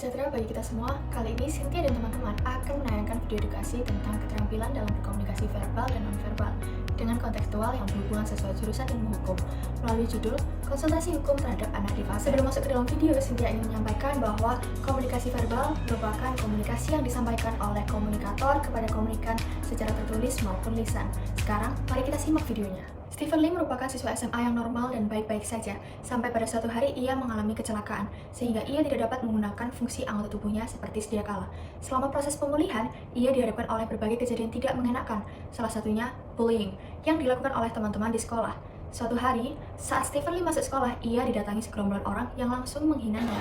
Sejahtera bagi kita semua, kali ini Cynthia dan teman-teman akan menayangkan video edukasi tentang keterampilan dalam berkomunikasi verbal dan nonverbal dengan kontekstual yang berhubungan sesuai jurusan ilmu hukum melalui judul Konsultasi Hukum Terhadap Anak di Fase. Sebelum masuk ke dalam video, Cynthia ingin menyampaikan bahwa komunikasi verbal merupakan komunikasi yang disampaikan oleh komunikator kepada komunikan secara tertulis maupun lisan. Sekarang, mari kita simak videonya. Stephen Lee merupakan siswa SMA yang normal dan baik-baik saja, sampai pada suatu hari ia mengalami kecelakaan, sehingga ia tidak dapat menggunakan fungsi anggota tubuhnya seperti sedia kala. Selama proses pemulihan, ia dihadapkan oleh berbagai kejadian tidak mengenakan, salah satunya bullying, yang dilakukan oleh teman-teman di sekolah. Suatu hari, saat Stephen Lee masuk sekolah, ia didatangi segerombolan orang yang langsung menghinanya.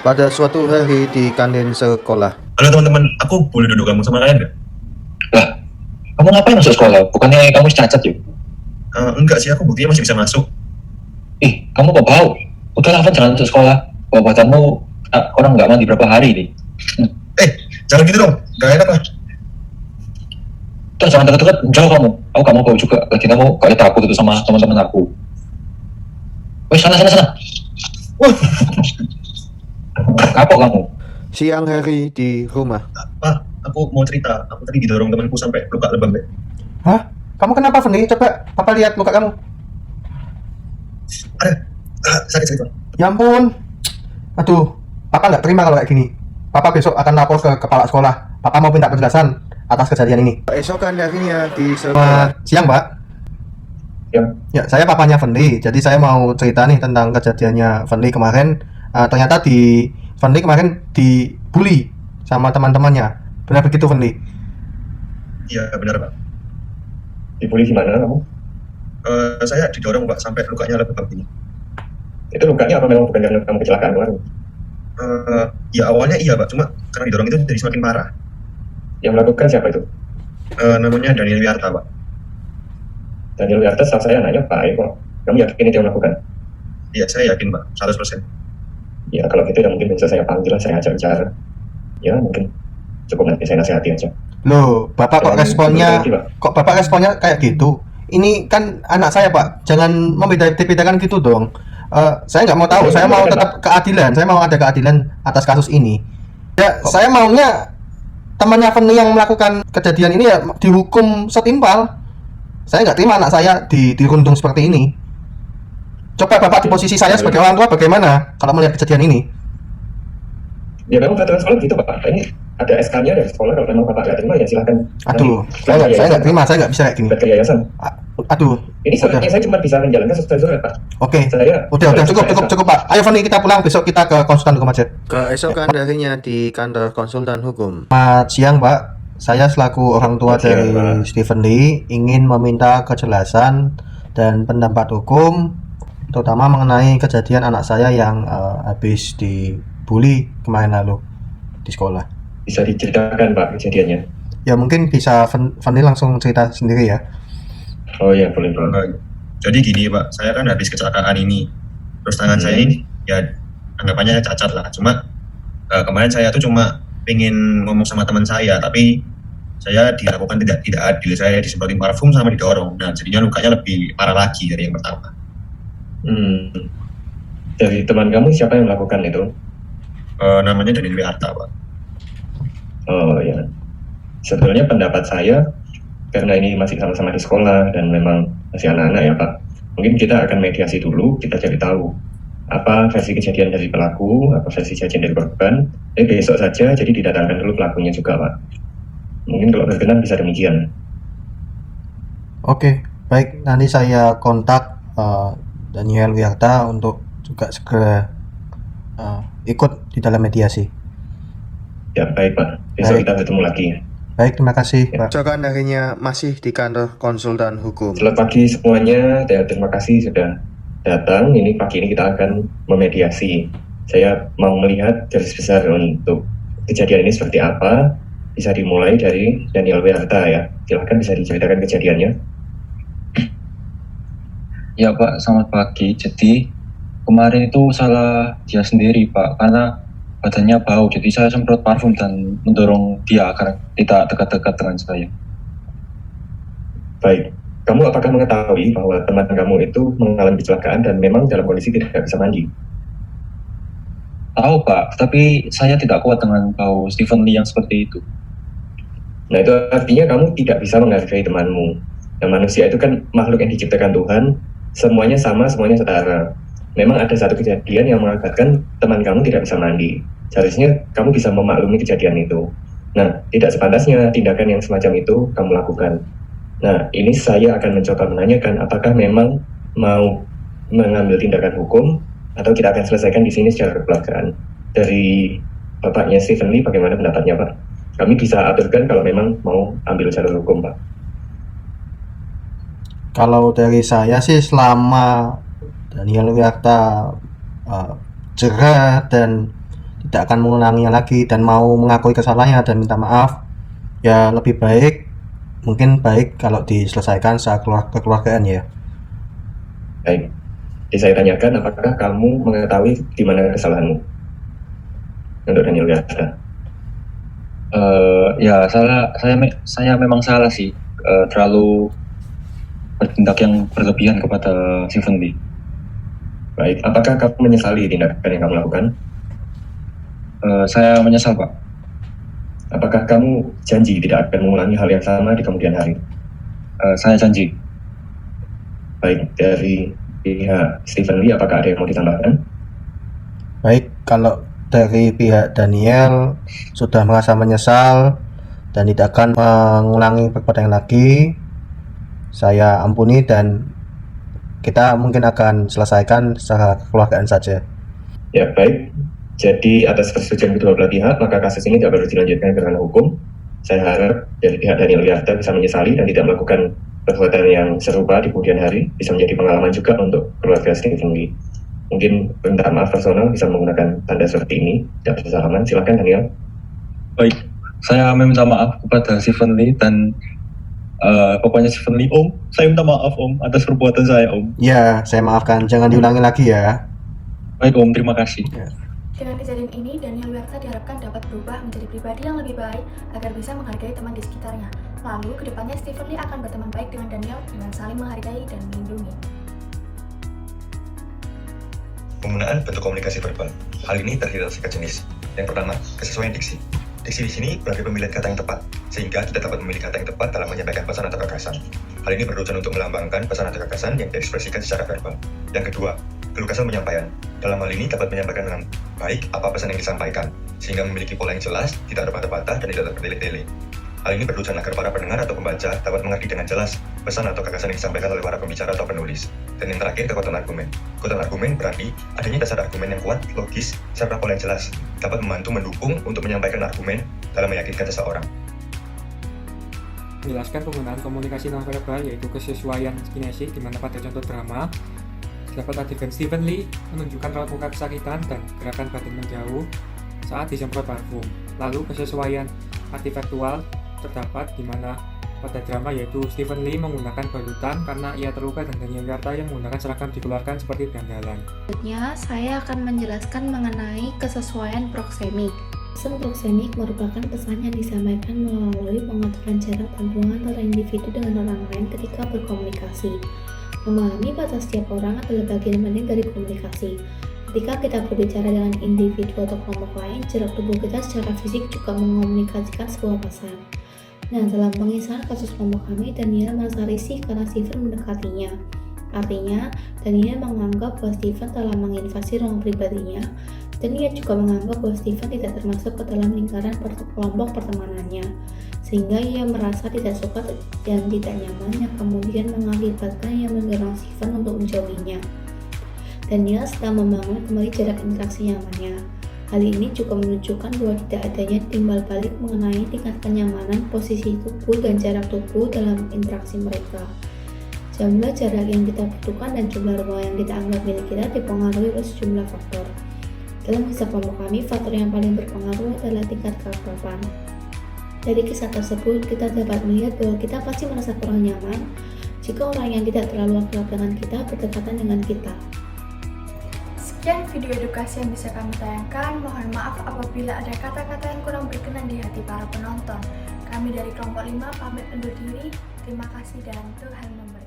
Pada suatu hari di kantin sekolah. Halo teman-teman, aku boleh duduk kamu sama kalian nggak? Lah, kamu ngapain masuk sekolah? Bukannya kamu cacat yuk? Enggak sih, aku buktinya masih bisa masuk. Ih, kamu kok bau? Udah lah, jangan masuk sekolah. Badanmu orang nggak mandi berapa hari nih. Jangan gitu dong, gak enak lah. Tuh, jangan deket-deket, jauh kamu. Aku gak mau bau juga. Lagi kamu kayak takut itu sama teman-teman aku. Wih, sana. Wah, Kapok kamu. Siang hari di rumah. Pak, aku mau cerita. Aku tadi didorong temanku sampai luka lebam deh. Hah? Kamu kenapa, Fendi? Coba Papa lihat muka kamu. Ada, sakit. Ya ampun. Aduh, Papa nggak terima kalau kayak gini. Papa besok akan lapor ke kepala sekolah. Papa mau minta penjelasan atas kejadian ini. Esokan harinya di sekolah. Siang, Pak. Ya, saya papanya Fendi. Jadi saya mau cerita nih tentang kejadiannya Fendi kemarin. Ternyata Fendi kemarin dibully sama teman-temannya. Benar begitu, Fendi? Iya, benar Pak. Dibully gimana kamu? Saya didorong Pak sampai lukanya lebam ini. Itu lukanya apa memang bukan karena kamu kecelakaan kemarin? Ya awalnya iya Pak, cuma karena didorong itu jadi semakin parah. Yang melakukan siapa itu? Namanya Daniel Wiarta Pak. Daniel Wiarta, saat saya nanya, Pak Eko, kamu yakin itu yang melakukan? Iya, saya yakin Pak, 100%. Ya, kalau gitu ya mungkin bisa saya panggil, saya ajak bicara. Ya, mungkin cukup nanti saya nasihati aja. Loh, Bapak kok responnya kayak gitu? Ini kan anak saya, Pak. Jangan membedakan gitu dong. Saya nggak mau tahu. Saya mau tetap keadilan. Saya mau ada keadilan atas kasus ini. Ya, saya maunya temannya Fendi yang melakukan kejadian ini ya dihukum setimpal. Saya nggak terima anak saya dirundung seperti ini. Coba Bapak di posisi saya sebagai orang tua bagaimana kalau melihat kejadian ini? Ya memang peraturan sekolah gitu Pak. Ini ada SK-nya dari sekolah, kalau memang Bapak nggak terima ya silakan. Aduh, saya nggak terima, saya nggak bisa kayak gini. Ke yayasan. Aduh. Ini sebenarnya saya cuma bisa menjalankan sesuai surat Pak. Oke. Saya Udah cukup Pak. Ayo Fanny, kita pulang, besok kita ke konsultan hukum aja. Keesokan harinya di kantor konsultan hukum. Selamat siang Pak. Saya selaku orang tua dari Stephen Lee ingin meminta kejelasan dan pendapat hukum terutama mengenai kejadian anak saya yang habis dibully kemarin lalu di sekolah. Bisa diceritakan Pak kejadiannya? Ya mungkin bisa Fanny langsung cerita sendiri ya. Oh ya, boleh. Jadi gini Pak, saya kan habis kecelakaan ini. Terus tangan saya ini ya anggapannya cacat lah. Cuma kemarin saya tuh cuma pengen ngomong sama teman saya, tapi saya dilakukan tidak adil. Saya disemprotin parfum sama didorong. Nah, jadinya lukanya lebih parah lagi dari yang pertama. Dari teman kamu siapa yang melakukan itu? Namanya Daniel Wiarta Pak. Oh ya, sebetulnya pendapat saya, karena ini masih sama-sama di sekolah dan memang masih anak-anak ya Pak, mungkin kita akan mediasi dulu, kita cari tahu apa versi kejadian dari pelaku, apa versi kejadian dari korban. Besok saja jadi didatangkan dulu pelakunya juga Pak. Mungkin kalau berkenan bisa demikian. Oke, baik, nanti saya kontak Daniel Wiarta untuk juga segera ikut di dalam mediasi. Ya baik Pak, besok kita ketemu lagi. Baik, terima kasih Ya. Pak. Keesokan harinya masih di kantor konsultan hukum. Selamat pagi semuanya, terima kasih sudah datang. Ini pagi ini kita akan memediasi. Saya mau melihat garis besar untuk kejadian ini seperti apa. Bisa dimulai dari Daniel Wiarta ya. Silahkan bisa diceritakan kejadiannya. Ya Pak, selamat pagi. Jadi kemarin itu salah dia sendiri Pak, karena badannya bau. Jadi saya semprot parfum dan mendorong dia agar tidak dekat-dekat dengan saya. Baik, kamu apakah mengetahui bahwa teman kamu itu mengalami kecelakaan dan memang dalam kondisi tidak bisa mandi? Tahu Pak, tapi saya tidak kuat dengan bau Stephen Lee yang seperti itu. Nah, itu artinya kamu tidak bisa menghargai temanmu. Nah, manusia itu kan makhluk yang diciptakan Tuhan, semuanya sama, semuanya setara. Memang ada satu kejadian yang mengakibatkan teman kamu tidak bisa mandi. Seharusnya kamu bisa memaklumi kejadian itu. Nah, tidak sepantasnya tindakan yang semacam itu kamu lakukan. Nah, ini saya akan mencoba menanyakan apakah memang mau mengambil tindakan hukum atau kita akan selesaikan di sini secara kekeluargaan. Dari bapaknya Stephen Lee, bagaimana pendapatnya Pak? Kami bisa aturkan kalau memang mau ambil jalur hukum Pak. Kalau dari saya sih, selama Daniel Wiyarta jerah dan tidak akan mengulanginya lagi dan mau mengakui kesalahannya dan minta maaf, ya lebih baik, mungkin baik kalau diselesaikan secara kekeluargaan ya. Baik. Jadi saya tanyakan apakah kamu mengetahui di mana kesalahanmu untuk Daniel Wiyarta? Ya saya memang salah sih, terlalu bertindak yang berlebihan kepada Stephen Lee. Baik, apakah kamu menyesali tindakan yang kamu lakukan? Saya menyesal Pak. Apakah kamu janji tidak akan mengulangi hal yang sama di kemudian hari? Saya janji. Baik, dari pihak Stephen Lee apakah ada yang mau ditambahkan? Baik, kalau dari pihak Daniel sudah merasa menyesal dan tidak akan mengulangi perbuatan lagi, saya ampuni dan kita mungkin akan selesaikan secara kekeluargaan saja. Ya, baik. Jadi atas persetujuan kedua belah pihak, maka kasus ini tidak perlu dilanjutkan ke ranah hukum. Saya harap dari pihak Daniel Wiyarta bisa menyesali dan tidak melakukan perbuatan yang serupa di kemudian hari, bisa menjadi pengalaman juga untuk keluarga Stephen Lee. Mungkin permintaan maaf personal bisa menggunakan tanda seperti ini, tidak bersalaman. Silakan Daniel. Baik, saya meminta maaf kepada Stephen Lee dan pokoknya Stephen Lee, Om, saya minta maaf Om atas perbuatan saya Om. Ya, saya maafkan, jangan diulangi lagi ya. Baik Om, terima kasih. Dengan kejadian ini, Daniel Wiyarta diharapkan dapat berubah menjadi pribadi yang lebih baik agar bisa menghargai teman di sekitarnya. Lalu, kedepannya Stephen Lee akan berteman baik dengan Daniel dengan saling menghargai dan melindungi. Penggunaan bentuk komunikasi verbal. Hal ini terdiri atas 3 jenis. Yang pertama, kesesuaian diksi. Diksi di sini berarti pemilihan kata yang tepat, sehingga kita dapat memilih kata yang tepat dalam menyampaikan pesan atau gagasan. Hal ini bertujuan untuk melambangkan pesan atau gagasan yang diekspresikan secara verbal. Yang kedua, kelugasan penyampaian. Dalam hal ini dapat menyampaikan dengan baik apa pesan yang disampaikan, sehingga memiliki pola yang jelas, tidak terbata-bata, dan tidak bertele-tele. Hal ini bertujuan agar para pendengar atau pembaca dapat mengerti dengan jelas pesan atau gagasan yang disampaikan oleh para pembicara atau penulis. Dan yang terakhir, kekuatan argumen. Kekuatan argumen berarti adanya dasar argumen yang kuat, logis, serta pola yang jelas, dapat membantu mendukung untuk menyampaikan argumen dalam meyakinkan seseorang. Menjelaskan penggunaan komunikasi nonverbal yaitu kesesuaian kinesik, di mana pada contoh drama dapat adegan Stephen Lee menunjukkan raut muka kesakitan dan gerakan batin menjauh saat disemprot parfum. Lalu kesesuaian artifaktual terdapat di mana pada drama yaitu Stephen Lee menggunakan balutan karena ia terluka dan Daniel Wiyarta yang menggunakan seragam dikeluarkan seperti dandalan. Selanjutnya, saya akan menjelaskan mengenai kesesuaian proksemik. Pesan proksemik merupakan pesan yang disampaikan melalui pengaturan jarak hubungan antara individu dengan orang lain ketika berkomunikasi. Memahami batas setiap orang adalah bagian penting dari komunikasi. Ketika kita berbicara dengan individu atau kelompok lain, jarak tubuh kita secara fisik juga mengomunikasikan sebuah pesan. Nah, dalam pengisahan kasus kelompok kami, Daniel merasa risih karena Stephen mendekatinya. Artinya, Daniel menganggap bahwa Stephen telah menginvasi ruang pribadinya, dan ia juga menganggap bahwa Stephen tidak termasuk ke dalam lingkaran kelompok pertemanannya, sehingga ia merasa tidak suka dan tidak nyaman yang kemudian mengakibatkan ia mendorong Stephen untuk menjauhinya. Daniel sedang membangun kembali jarak interaksi nyamannya. Hal ini juga menunjukkan bahwa tidak adanya timbal balik mengenai tingkat kenyamanan posisi tubuh dan jarak tubuh dalam interaksi mereka. Jumlah jarak yang kita butuhkan dan jumlah ruang yang kita anggap milik kita dipengaruhi oleh sejumlah faktor. Dalam kisah kelompok kami, faktor yang paling berpengaruh adalah tingkat keakraban. Dari kisah tersebut, kita dapat melihat bahwa kita pasti merasa kurang nyaman jika orang yang tidak terlalu akrab dengan kita berdekatan dengan kita. Sekian video edukasi yang bisa kami tayangkan. Mohon maaf apabila ada kata-kata yang kurang berkenan di hati para penonton. Kami dari kelompok 5 pamit undur diri. Terima kasih dan Tuhan memberkati.